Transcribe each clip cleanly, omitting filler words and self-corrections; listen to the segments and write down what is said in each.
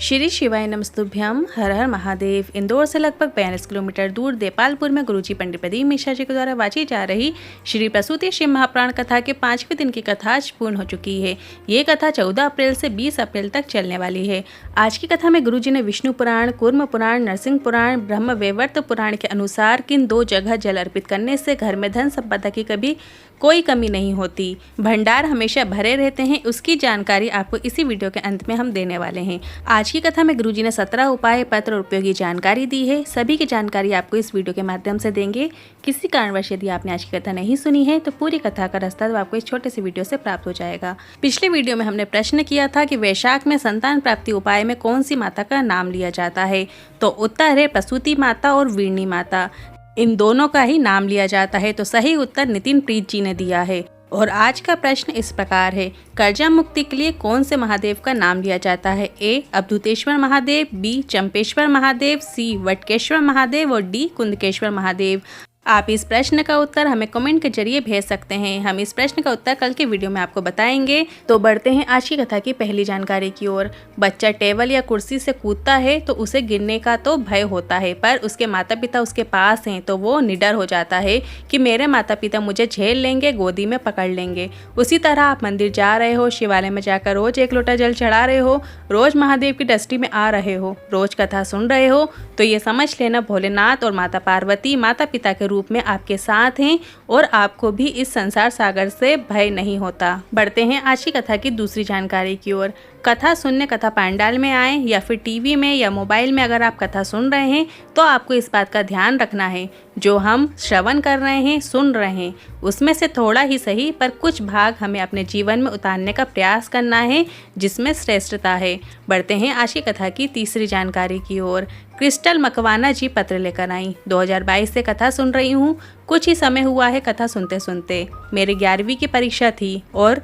श्री शिवाय नमस्तुभ्यम। हर हर महादेव। इंदौर से लगभग 42 किलोमीटर दूर देपालपुर में गुरुजी पंडित प्रदीप मिश्रा जी के द्वारा वाची जा रही श्री प्रसूति शिव महापुराण कथा के 5वें दिन की कथा आज पूर्ण हो चुकी है। ये कथा 14 अप्रैल से 20 अप्रैल तक चलने वाली है। आज की कथा में गुरुजी ने विष्णु पुराण, कूर्म पुराण, नरसिंह पुराण, ब्रह्म वैवर्त पुराण के अनुसार किन 2 जगह जल अर्पित करने से घर में धन संपदा की कभी कोई कमी नहीं होती, भंडार हमेशा भरे रहते हैं, उसकी जानकारी आपको इसी वीडियो के अंत में हम देने वाले हैं। आज की कथा में गुरुजी ने 17 उपाय पत्र और उपयोगी जानकारी दी है। सभी की जानकारी आपको इस वीडियो के माध्यम से देंगे। किसी कारणवश यदि आपने आज की कथा नहीं सुनी है तो पूरी कथा का रास्ता तो आपको इस छोटे से वीडियो से प्राप्त हो जाएगा। पिछले वीडियो में हमने प्रश्न किया था कि वैशाख में संतान प्राप्ति उपाय में कौन सी माता का नाम लिया जाता है, तो उत्तर है प्रसूति माता और वीरणी माता। इन दोनों का ही नाम लिया जाता है। तो सही उत्तर नितिन प्रीत जी ने दिया है। और आज का प्रश्न इस प्रकार है, कर्जा मुक्ति के लिए कौन से महादेव का नाम लिया जाता है? ए अवधूतेश्वर महादेव, बी चंपेश्वर महादेव, सी वटकेश्वर महादेव और डी कुंदकेश्वर महादेव। आप इस प्रश्न का उत्तर हमें कमेंट के जरिए भेज सकते हैं। हम इस प्रश्न का उत्तर कल के वीडियो में आपको बताएंगे। तो बढ़ते हैं आज की कथा की पहली जानकारी की ओर। बच्चा टेबल या कुर्सी से कूदता है तो उसे गिरने का तो भय होता है, पर उसके माता पिता उसके पास हैं तो वो निडर हो जाता है कि मेरे माता पिता मुझे झेल लेंगे, गोदी में पकड़ लेंगे। उसी तरह आप मंदिर जा रहे हो, शिवालय में जाकर रोज 1 लोटा जल चढ़ा रहे हो, रोज महादेव की दृष्टि में आ रहे हो, रोज कथा सुन रहे हो, तो ये समझ लेना भोलेनाथ और माता पार्वती माता पिता के रूप में आपके साथ हैं और आपको भी इस संसार सागर से भय नहीं होता। बढ़ते हैं आज की कथा की दूसरी जानकारी की ओर। कथा सुनने कथा पंडाल में आए या फिर टीवी में या मोबाइल में अगर आप कथा सुन रहे हैं तो आपको इस बात का ध्यान रखना है, जो हम श्रवण कर रहे हैं, सुन रहे हैं, उसमें से थोड़ा ही सही पर कुछ भाग हमें अपने जीवन में उतारने का प्रयास करना है, जिसमें श्रेष्ठता है। बढ़ते हैं आज की कथा की तीसरी जानकारी की ओर। क्रिस्टल मकवाना जी पत्र लेकर आई। 2022 से कथा सुन रही हूँ। कुछ ही समय हुआ है कथा सुनते सुनते। मेरी 11वीं की परीक्षा थी और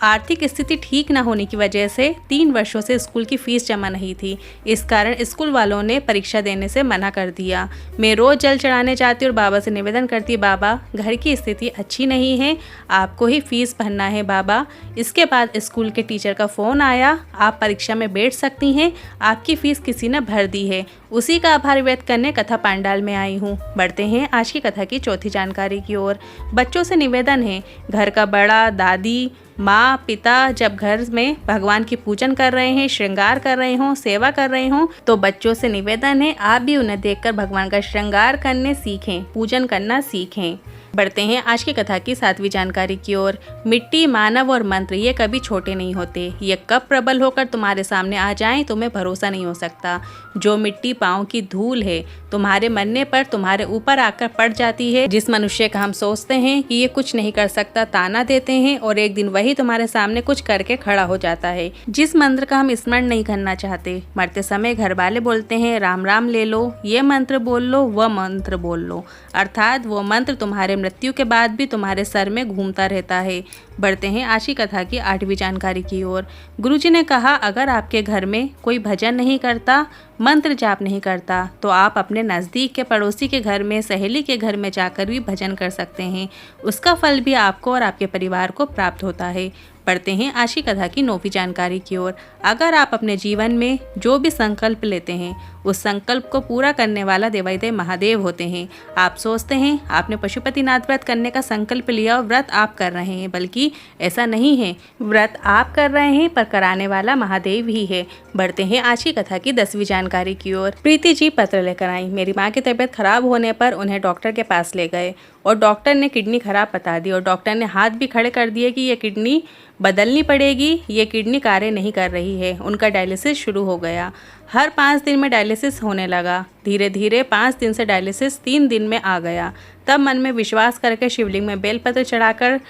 आर्थिक स्थिति ठीक न होने की वजह से 3 वर्षों से स्कूल की फीस जमा नहीं थी। इस कारण स्कूल वालों ने परीक्षा देने से मना कर दिया। मैं रोज जल चढ़ाने जाती और बाबा से निवेदन करती, बाबा घर की स्थिति अच्छी नहीं है, आपको ही फीस भरना है बाबा। इसके बाद स्कूल के टीचर का फ़ोन आया, आप परीक्षा में बैठ सकती हैं, आपकी फ़ीस किसी ने भर दी है। उसी का आभार व्यक्त करने कथा पंडाल में आई हूँ। बढ़ते हैं आज की कथा की चौथी जानकारी की ओर। बच्चों से निवेदन है, घर का बड़ा, दादी, माँ, पिता जब घर में भगवान की पूजन कर रहे हैं, श्रृंगार कर रहे हों, सेवा कर रहे हों, तो बच्चों से निवेदन है आप भी उन्हें देखकर भगवान का श्रृंगार करने सीखें, पूजन करना सीखें। बढ़ते हैं आज की कथा की 7वीं जानकारी की ओर। मिट्टी, मानव और मंत्र ये कभी छोटे नहीं होते। ये कब प्रबल होकर तुम्हारे सामने आ जाएं तुम्हें भरोसा नहीं हो सकता। जो मिट्टी पाँव की धूल है, तुम्हारे मरने पर तुम्हारे ऊपर आकर पड़ जाती है। जिस मनुष्य का हम सोचते हैं कि ये कुछ नहीं कर सकता, ताना देते हैं और एक दिन वही तुम्हारे सामने कुछ करके खड़ा हो जाता है। जिस मंत्र का हम स्मरण नहीं करना चाहते, मरते समय घर वाले बोलते हैं राम राम ले लो, ये मंत्र बोल लो, वह मंत्र बोल लो, अर्थात वो मंत्र तुम्हारे मृत्यु के बाद भी तुम्हारे सर में घूमता रहता है। बढ़ते हैं आज की कथा की 8वीं जानकारी की ओर। गुरुजी ने कहा, अगर आपके घर में कोई भजन नहीं करता, मंत्र जाप नहीं करता, तो आप अपने नज़दीक के पड़ोसी के घर में, सहेली के घर में जाकर भी भजन कर सकते हैं। उसका फल भी आपको और आपके परिवार को प्राप्त होता है। बढ़ते हैं आज की कथा की 9वीं जानकारी की ओर। अगर आप अपने जीवन में जो भी संकल्प लेते हैं, उस संकल्प को पूरा करने वाला देवादिदेव महादेव होते हैं। आप सोचते हैं आपने पशुपतिनाथ व्रत करने का संकल्प लिया और व्रत आप कर रहे हैं, बल्कि ऐसा नहीं है, व्रत आप कर रहे हैं पर कराने वाला महादेव ही है। बढ़ते हैं आज की कथा की 10वीं जानकारी की ओर। प्रीति जी पत्र लेकर आई। मेरी माँ की तबीयत खराब होने पर उन्हें डॉक्टर के पास ले गए और डॉक्टर ने किडनी खराब बता दी और डॉक्टर ने हाथ भी खड़े कर दिए कि ये किडनी बदलनी पड़ेगी, ये किडनी कार्य नहीं कर रही है। उनका डायलिसिस शुरू हो गया। हर 5 दिन में डायलिसिस होने लगा। धीरे धीरे 5 दिन से डायलिसिस 3 दिन में आ गया। तब मन में विश्वास करके शिवलिंग में बेलपत्र चढ़ाकर,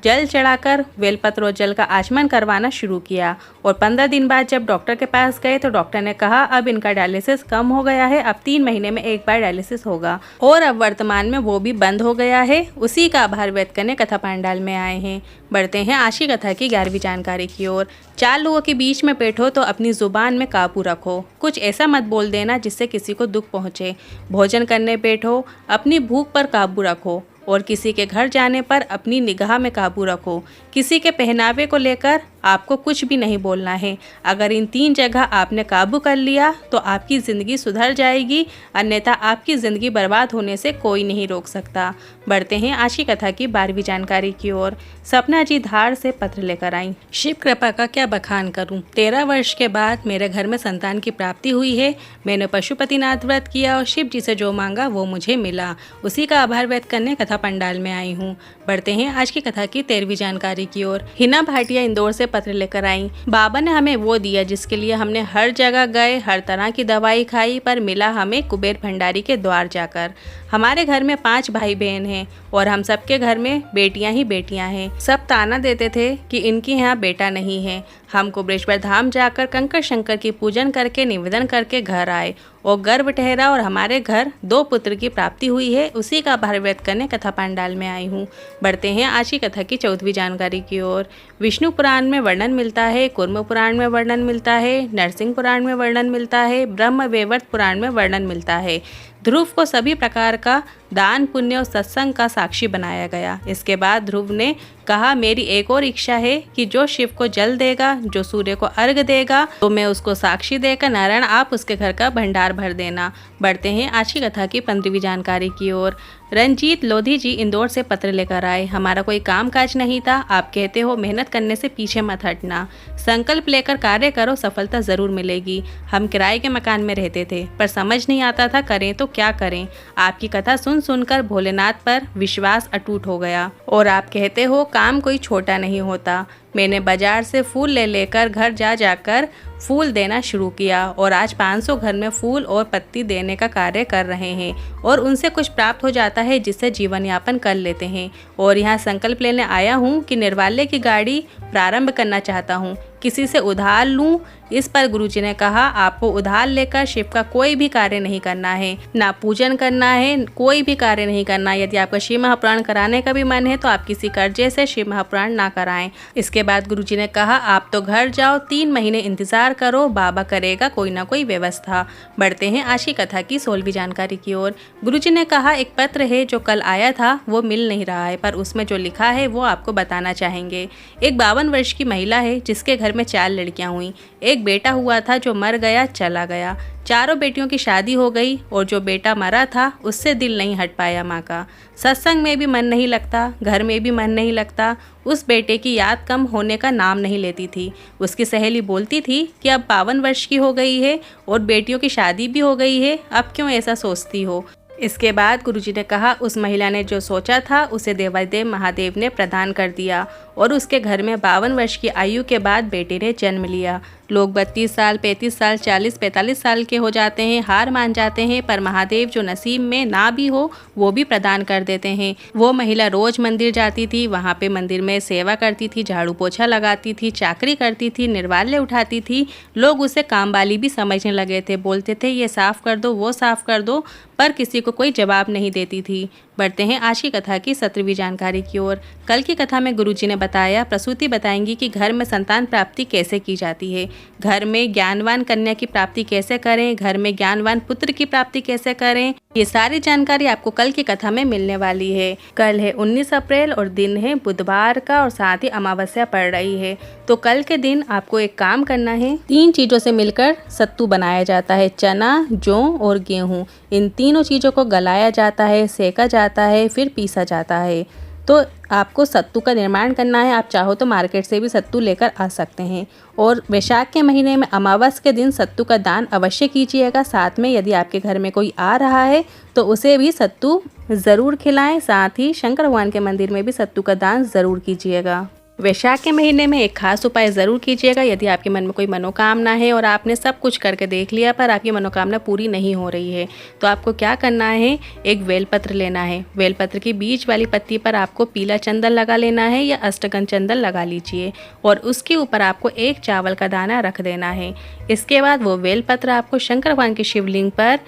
जल चढ़ाकर बेलपत्र और जल का आचमन करवाना शुरू किया। और 15 दिन बाद जब डॉक्टर के पास गए तो डॉक्टर ने कहा अब इनका डायलिसिस कम हो गया है, अब 3 महीने में एक बार डायलिसिस होगा और अब वर्तमान में वो भी बंद हो गया है। उसी का आभार व्यक्त करने कथा पंडाल में आए हैं। बढ़ते हैं आज की कथा की 11वीं जानकारी की ओर। 4 लोगों के बीच में बैठो तो अपनी जुबान में काबू रखो। कुछ ऐसा मत बोल देना जिससे किसी को दुख पहुँचे। भोजन करने बैठो, अपनी भूख पर काबू रखो और किसी के घर जाने पर अपनी निगाह में काबू रखो। किसी के पहनावे को लेकर आपको कुछ भी नहीं बोलना है। अगर इन 3 जगह आपने काबू कर लिया तो आपकी ज़िंदगी सुधर जाएगी, अन्यथा आपकी ज़िंदगी बर्बाद होने से कोई नहीं रोक सकता। बढ़ते हैं आज की कथा की 12वीं जानकारी की ओर। सपना जी धार से पत्र लेकर आई। शिव कृपा का क्या बखान करूं। 13 वर्ष के बाद मेरे घर में संतान की प्राप्ति हुई है। मैंने पशुपतिनाथ व्रत किया और शिव जी से जो मांगा वो मुझे मिला। उसी का आभार व्यक्त करने कथा पंडाल में आई हूँ। बढ़ते हैं आज की कथा की 13वीं जानकारी की ओर। हिना भाटिया इंदौर से पत्र लेकर आई। बाबा ने हमें वो दिया जिसके लिए हमने हर जगह गए, हर तरह की दवाई खाई, पर मिला हमें कुबेर भंडारी के द्वार जाकर। हमारे घर में 5 भाई बहन हैं और हम सबके घर में बेटियां ही बेटियां हैं। सब ताना देते थे कि इनके यहाँ बेटा नहीं है। हम कुबेरेश्वर धाम जाकर कंकर शंकर की पूजन करके निवेदन करके घर आए और गर्भ ठहरा और हमारे घर 2 पुत्र की प्राप्ति हुई है। उसी का आभार व्यक्त करने कथा पंडाल में आई हूँ। बढ़ते हैं आज की कथा की 14वीं जानकारी की ओर। विष्णु पुराण में वर्णन मिलता है, कूर्म पुराण में वर्णन मिलता है, नरसिंह पुराण में वर्णन मिलता है, ब्रह्म वैवर्त पुराण में वर्णन मिलता है। ध्रुव को सभी प्रकार का दान पुण्य और सत्संग का साक्षी बनाया गया। इसके बाद ध्रुव ने कहा, मेरी एक और इच्छा है कि जो शिव को जल देगा, जो सूर्य को अर्घ देगा, तो मैं उसको साक्षी देकर नारायण आप उसके घर का भंडार भर देना। बढ़ते हैं आज की कथा की 15वीं जानकारी की ओर। रंजीत लोधी जी इंदौर से पत्र लेकर आए। हमारा कोई काम काज नहीं था। आप कहते हो मेहनत करने से पीछे मत हटना, संकल्प लेकर कार्य करो, सफलता जरूर मिलेगी। हम किराए के मकान में रहते थे पर समझ नहीं आता था करें तो क्या करें। आपकी कथा सुनकर भोलेनाथ पर विश्वास अटूट हो गया और आप कहते हो काम कोई छोटा नहीं होता। मैंने बाजार से फूल लेकर घर जाकर फूल देना शुरू किया और आज 500 घर में फूल और पत्ती देने का कार्य कर रहे हैं और उनसे कुछ प्राप्त हो जाता है जिससे जीवन यापन कर लेते हैं। और यहाँ संकल्प लेने आया हूँ कि निर्वाल्य की गाड़ी प्रारंभ करना चाहता हूँ, किसी से उधार लूँ। इस पर गुरुजी ने कहा, आपको उधार लेकर शिव का कोई भी कार्य नहीं करना है, ना पूजन करना है, कोई भी कार्य नहीं करना है। यदि आपका शिव महापुराण कराने का भी मन है तो आप किसी कर्जे से शिव महापुराण ना कराएं। इसके बाद गुरुजी ने कहा, आप तो घर जाओ, 3 महीने इंतजार करो, बाबा करेगा कोई ना कोई व्यवस्था। बढ़ते हैं आज की कथा की 16वीं जानकारी की ओर। गुरुजी ने कहा, एक पत्र है जो कल आया था वो मिल नहीं रहा है, पर उसमें जो लिखा है वो आपको बताना चाहेंगे। एक 52 वर्ष की महिला है जिसके घर में 4 लड़कियां हुई। एक बेटा हुआ था जो मर गया, चला गया। 4 बेटियों की शादी हो गई और जो बेटा मरा था उससे दिल नहीं हट पाया माँ का। सत्संग में भी मन नहीं लगता, घर में भी मन नहीं लगता। उस बेटे की याद कम होने का नाम नहीं लेती थी। उसकी सहेली बोलती थी कि अब 52 वर्ष की हो गई है और बेटियों की शादी भी हो गई है, अब क्यों ऐसा सोचती हो। इसके बाद गुरुजी ने कहा, उस महिला ने जो सोचा था उसे देवादेव महादेव ने प्रदान कर दिया और उसके घर में 52 वर्ष की आयु के बाद बेटे ने जन्म लिया। लोग 32 साल, 35 साल, 40, 45 साल के हो जाते हैं, हार मान जाते हैं, पर महादेव जो नसीब में ना भी हो वो भी प्रदान कर देते हैं। वो महिला रोज मंदिर जाती थी, वहाँ पे मंदिर में सेवा करती थी, झाड़ू पोछा लगाती थी, चाकरी करती थी, निर्वाल्य उठाती थी। लोग उसे कामवाली भी समझने लगे थे, बोलते थे ये साफ कर दो, वो साफ कर दो, पर किसी को कोई जवाब नहीं देती थी। बढ़ते हैं आज की कथा की 17वीं जानकारी की ओर। कल की कथा में गुरुजी ने बताया, प्रसूति बताएंगी कि घर में संतान प्राप्ति कैसे की जाती है, घर में ज्ञानवान कन्या की प्राप्ति कैसे करें, घर में ज्ञानवान पुत्र की प्राप्ति कैसे करें। ये सारी जानकारी आपको कल की कथा में मिलने वाली है। कल है 19 अप्रैल और दिन है बुधवार का और साथ ही अमावस्या पड़ रही है। तो कल के दिन आपको एक काम करना है, 3 चीज़ों से मिलकर सत्तू बनाया जाता है, चना, जौ और गेहूँ। इन तीनों चीज़ों को गलाया जाता है, सेका जाता है, फिर पीसा जाता है। तो आपको सत्तू का निर्माण करना है। आप चाहो तो मार्केट से भी सत्तू लेकर आ सकते हैं। और वैशाख के महीने में अमावस के दिन सत्तू का दान अवश्य कीजिएगा। साथ में यदि आपके घर में कोई आ रहा है तो उसे भी सत्तू ज़रूर खिलाएं। साथ ही शंकर भगवान के मंदिर में भी सत्तू का दान ज़रूर कीजिएगा। वैशाख के महीने में एक खास उपाय ज़रूर कीजिएगा। यदि आपके मन में कोई मनोकामना है और आपने सब कुछ करके देख लिया पर आपकी मनोकामना पूरी नहीं हो रही है, तो आपको क्या करना है, एक बेलपत्र लेना है। बेलपत्र की बीच वाली पत्ती पर आपको पीला चंदन लगा लेना है या अष्टगंध चंदन लगा लीजिए और उसके ऊपर आपको एक चावल का दाना रख देना है। इसके बाद वो बेलपत्र आपको शंकर भगवान के शिवलिंग पर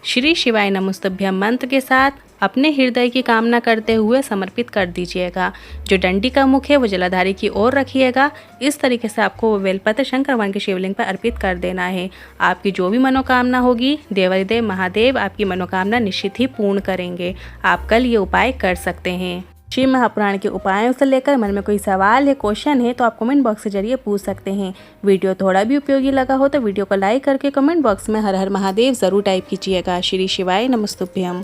श्री शिवाय नमोस्तुभ्यम मंत्र के साथ अपने हृदय की कामना करते हुए समर्पित कर दीजिएगा। जो डंडी का मुख है वो जलाधारी की ओर रखिएगा। इस तरीके से आपको वो बेलपत्र शंकर भगवान के शिवलिंग पर अर्पित कर देना है। आपकी जो भी मनोकामना होगी देवादिदेव महादेव आपकी मनोकामना निश्चित ही पूर्ण करेंगे। आप कल ये उपाय कर सकते हैं। शिव महापुराण के उपायों से लेकर मन में कोई सवाल है, क्वेश्चन है तो आप कमेंट बॉक्स के जरिए पूछ सकते हैं। वीडियो थोड़ा भी उपयोगी लगा हो तो वीडियो को लाइक करके कमेंट बॉक्स में हर हर महादेव जरूर टाइप कीजिएगा। श्री शिवाय नमस्तुभ्यम।